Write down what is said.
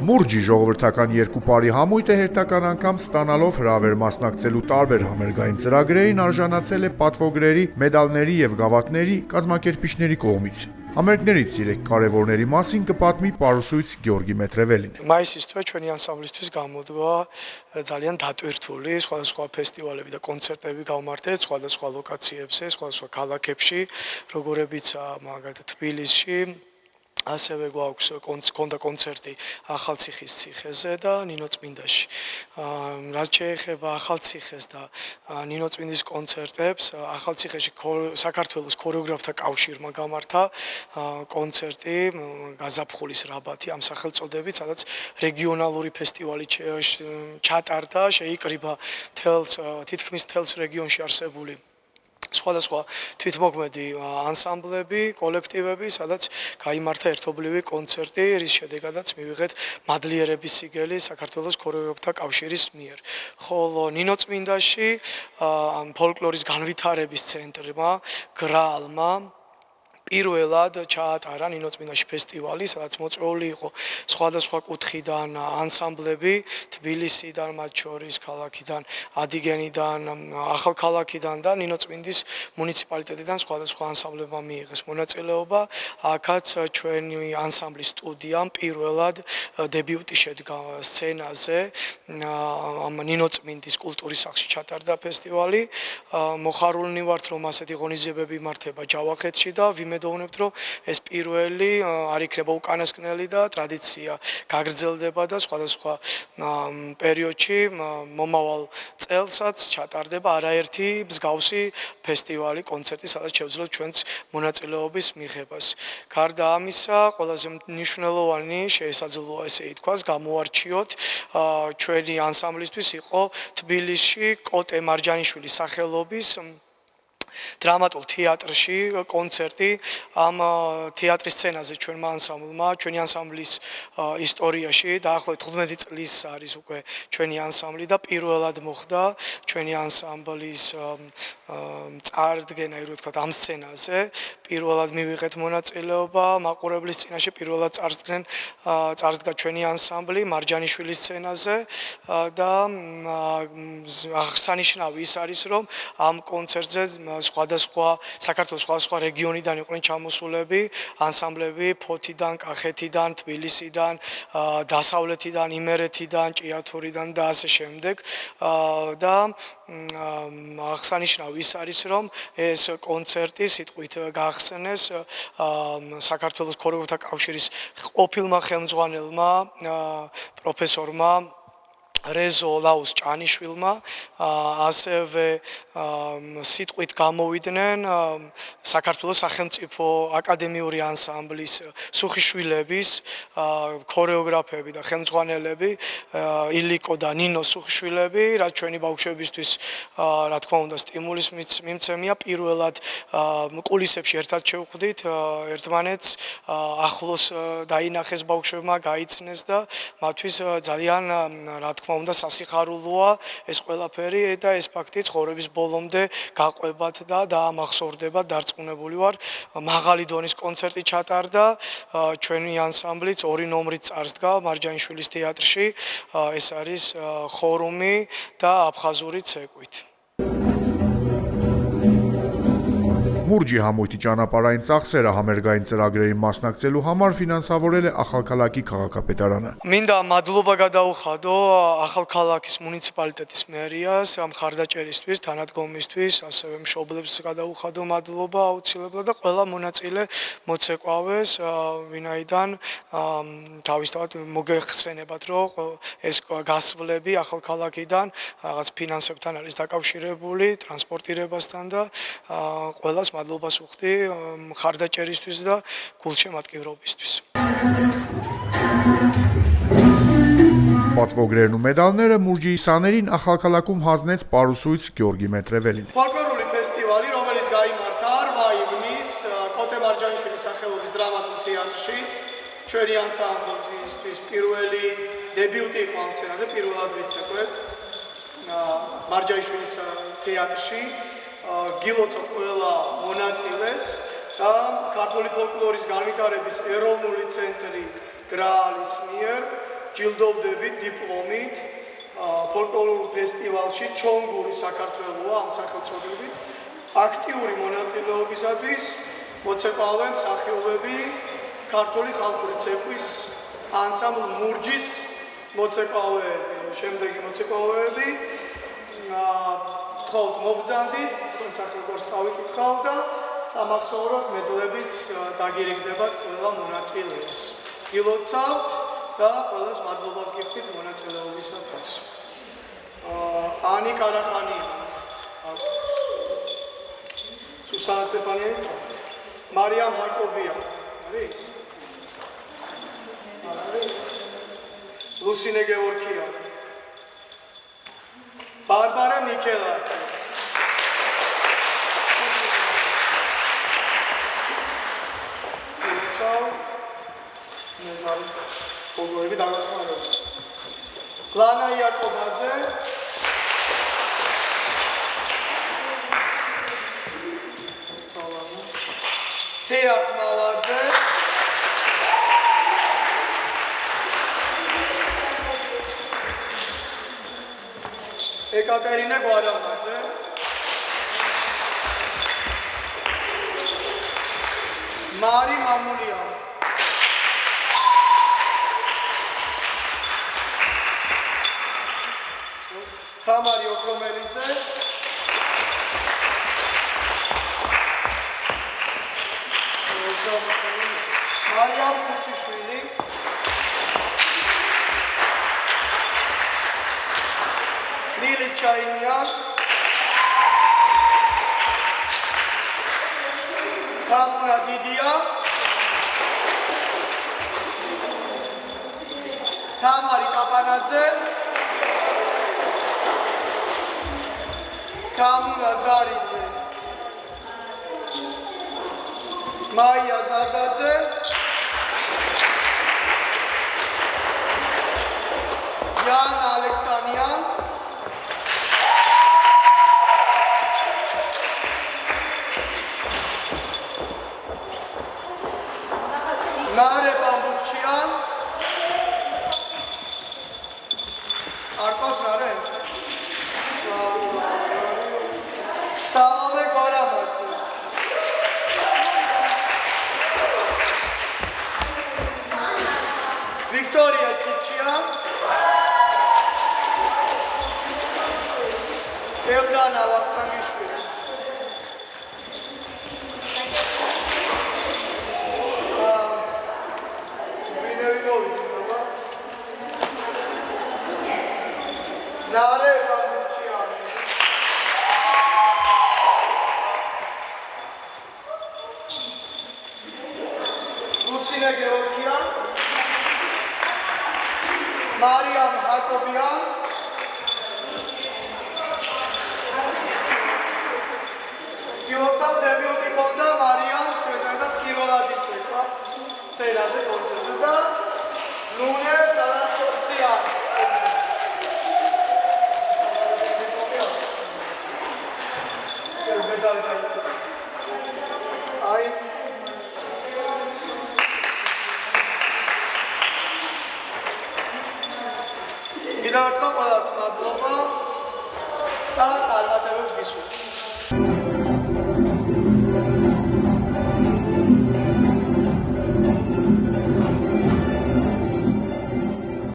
Մուրջի ժողովրդական երկու պարի համույթը հերթական անգամ ստանալով հրավեր մասնակցելու տարբեր համերգային ծրագրերին արժանացել է պատվոգրերի, մեդալների եւ գավաթների կազմակերպիչների կողմից։ Համերգներից 3 կարևորների մասին կպատմի պարուսույց Գյորգի Մետրևելին։ Մայիսის თვე ჩვენი ანსამბლისთვის გამოდგა ძალიან დატვირთული სხვადასხვა ფესტივალები და კონცერტები გავმართეთ სხვადასხვა ლოკაციებზე, სხვადასხვა ქალაქებში, როგორებიცაა მაგალითად თბილისში. ასევე გვაქვს კონდა კონცერტი ახალციხის ციხეზე და ნინოწმინდაში. რაც შეეხება ახალციხეს და ნინოწმინდის კონცერტებს, ახალციხეში საქართველოს ქორეოგრაფთა კავშირმა გამართა კონცერტი გაზაფხულის რაბათი ამ სახელწოდებით, სადაც რეგიონალური ფესტივალი ჩატარდა, შეიკრიბა თითქმის მთელს რეგიონში არსებული სხვადასხვა თვითმოქმედი ანსამბლები, კოლექტივები, სადაც გაიმართა ერთობლივი კონცერტი, რის შედეგადაც მივიღეთ მადლიერების სიგელი საქართველოს ქორეოგრაფთა კავშირის მიერ. ხოლო ნინოწმინდაში ფოლკლორის განვითარების ცენტრმა, გრალმა პირველად ჩაატარა ნინოწმინდაში ფესტივალი, სადაც მოწვეული იყო სხვადასხვა კუთხიდან ანსამბლები, თბილისიდან, მათ შორის ქალაქიდან, ადიგენიდან, ახალქალაქიდან და ნინოწმინდის მუნიციპალიტეტიდან სხვადასხვა ანსამბლებმა მიიღეს მონაწილეობა. აქაც ჩვენი ანსამბლის სტუდიამ პირველად დებიუტი შედგა სცენაზე, ამ ნინოწმინდის კულტურის სახლში ჩატარდა ფესტივალი. მოხარულნი ვართ, რომ ასეთი ღონისძიებები იმართება ჯავახეთში და ვიმედოვნებთ, რომ ეს პირველი არ იქნება უკანასკნელი და ტრადიცია გაგრძელდება და სხვადასხვა პერიოდში მომავალ წელსაც ჩატარდება არაერთი მსგავსი ფესტივალი, კონცერტი, სადაც შევძლებ ჩვენს მონაწილეობის მიღებას. გარდა ამისა, ყველაზე მნიშვნელოვანი შესაძლოა ესე ითქვას, გამოვარჩიოთ ჩვენი ანსამბლისთვის იყო თბილისში კოტე მარჯანიშვილის სახელობის დრამატულ თეატრში კონცერტი ამ თეატრის სცენაზე ჩვენმა ანსამბლმა, ჩვენი ანსამბლის ისტორიაში დაახლოებით 15 წლის არის უკვე ჩვენი ანსამბლი და პირველად მოხდა ჩვენი ანსამბლის წარდგენა, ისე ვთქვათ, ამ სცენაზე. პირველად მივიღეთ მონაწილეობა მაყურებლის წინაშე, პირველად წარსდგა ჩვენი ანსამბლი მარჯანიშვილის სცენაზე და აღსანიშნავი ის არის, რომ ამ კონცერტზე სხვადასხვა საქართველოს სხვადასხვა რეგიონიდან იყვნენ ჩამოსულები ანსამბლები ფოთიდან, კახეთიდან, თბილისიდან, დასავლეთიდან, იმერეთიდან, ჭიათურიდან და ასე შემდეგ. და აღსანიშნავი ის არის, რომ ეს კონცერტი სიტყვით გაახსენეს საქართველოს ქორეოგრაფთა კავშირის ყოფილმა ხელმძღვანელმა პროფესორმა რეზო ლაუს ჭანიშვილმა, ასევე სიტყვით გამოვიდნენ საქართველოს სახელმწიფო აკადემიური ანსამბლის სუხიშვილების ქორეოგრაფები და ხელმძღვანელები, ილიკო და ნინო სუხიშვილები, რაც ჩვენი ბავშვებისთვის, რა თქმა უნდა, სტიმულის მიმცემია. პირველად კულისებში ერთად შევხვდით, ერთმანეთს ახლოს დაინახეს ბავშვებმა, გაიცნეს და მათთვის ძალიან, რა თქმა უნდა, სასიხარულოა ეს ყველაფერი და ეს ფაქტი ცხოვრების ბოლომდე გაყვებათ და დაამახსოვრდებათ, დარწმუნებული ვარ. მაღალი დონის კონცერტი ჩატარდა, ჩვენი ანსამბლიც 2 ნომრით წარსდგა მარჯანიშვილის თეატრში. ეს არის ხორუმი და აფხაზური ცეკვით. Մուրջի համույթի ճանապարհային ծախսերը համերգային ծրագրերին մասնակցելու համար ֆինանսավորել է Ախալքալակի քաղաքապետարանը։ Მინდა მადლობა გადაუხადო ახალქალაქის მუნიციპალიტეტის მერიას ამ ხარდაჭერისთვის, თანადგომისთვის, ასევე მშობლებს გადაუხადო მადლობა აუცილებლად და ყველა მონაწილე მოცეკვავეს, ვინაიდან თავისთავად მოგეხსენებათ, რომ ეს გასვლები ახალქალაქიდან რაღაც ფინანსებთან არის დაკავშირებული, ტრანსპორტირებასთან და ყველას მადლობას ვუხდი ხარდაჭერისთვის და გულშემატკივრობისთვის. Պատվոգրերն ու մեդալները Մուրջի սաներին Ախալքալակում հանձնեց պարուսույց Գյորգի Մետրևելին։ Ֆոլկլորული ֆեստիվალი, რომელიც გაიმართა 8 ივნისს კოტე მარჯანიშვილის სახელობის დრამატულ თეატრში, ჩვენი ანსამბლისთვის პირველი დებიუტი იყო ამ სცენაზე, პირველად ვიცეკვეთ მარჯანიშვილის თეატრში. გილოცოთ ყველა მონაწილეს და ქართული ფოლკლორის განვითარების ეროვნული ცენტრი გრაალის მიერ ჯილდოვდებით დიპლომით ფოლკლორულ ფესტივალში ჩონგური საქართველოა ამ სახელწოდებით აქტიური მონაწილეობისათვის მოცეკვავენ მსახიობები ქართული ხალხური ცეკვის ანსამბლ მურჯის მოცეკვავეები, შემდეგი მოცეკვავეები თხოვთ მობრძანდით, სახელმწიფოს წავიკითხავ და სამახსოვროდ მედლებიც დაგირიგდებათ ყველა მონაწილეს. გილოცავთ და ყველას მადლობას გიხდით მონაწილეობისათვის. ანი კარახანია, სუსანა სტეფანიეც, მარიამ ჰაკობია, არის? ლუსინე გეორგია, ბარბარა მიქელაძე, პოგოები დაგახმაროთ. ლანა იაკობაძე, თეა ხმალაძე, ეკატერინა გვარამაძე, მარი მამულია, თამარი ოქრომელიძე, მარიამ ხუციშვილი, ლილი ჩაინია, თამუნა დიდია, თამარი კაპანაძე, თამუნა ზარიძე, მაია ზაზაძე, იან ალექსანიან, ნარე პამბუქჩიან, არკოს ნარე, სალომე გვარამაძე, ვიქტორია ჩიჩია, ელდანა ვახტანგიშვილი, ნარე პამბუქჩიანი, ლუსინე გეორგია, მარიამ ჰაკობია, გილოცავ დებიუტი ქონდა მარიამს ჩვენთან და პირველად იცეკვა სცენაზე კონცერტზე და ნუნე სადაცოციანი. აი კიდევ ერთხელ ყველას მადლობა და წარმატებებს გისურვებთ.